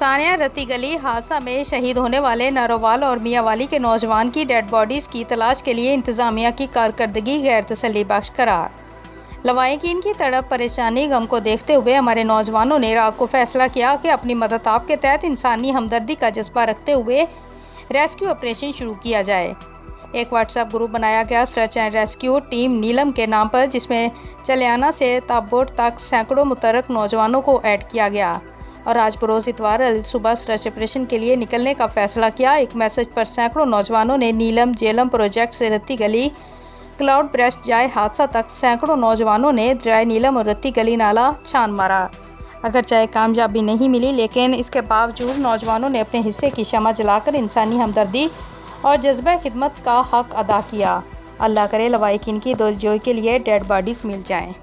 सानिया रत्ती गली हादसा में शहीद होने वाले नारोवाल और मियांवाली के नौजवान की डेड बॉडीज़ की तलाश के लिए इंतज़ामिया की कारकर्दगी गैर तसल्ली बख्श करार। लवाहिकीन की तड़प, परेशानी, गम को देखते हुए हमारे नौजवानों ने रात को फैसला किया कि अपनी मदद आप के तहत इंसानी हमदर्दी का जज्बा रखते हुए रेस्क्यू ऑपरेशन शुरू किया जाए। एक व्हाट्सएप ग्रुप बनाया गया सर्च एंड रेस्क्यू टीम नीलम के नाम पर, जिसमें चलियाना से ताबोट तक सैकड़ों मुतरक नौजवानों को ऐड किया गया और आज बरोज़ इतवार सुबह सर्च ऑपरेशन के लिए निकलने का फैसला किया। एक मैसेज पर सैकड़ों नौजवानों ने नीलम जेलम प्रोजेक्ट से रत्ती गली क्लाउड ब्रेस्ट जाए हादसा तक सैकड़ों नौजवानों ने जाए नीलम और रत्ती गली नाला छान मारा। अगर चाहे कामयाबी नहीं मिली, लेकिन इसके बावजूद नौजवानों ने अपने हिस्से की शमा जलाकर इंसानी हमदर्दी और जज्बा खिदमत का हक अदा किया। अल्लाह करे लवाहिकीन की दिलजोई के लिए डेड बॉडीज़ मिल जाएं।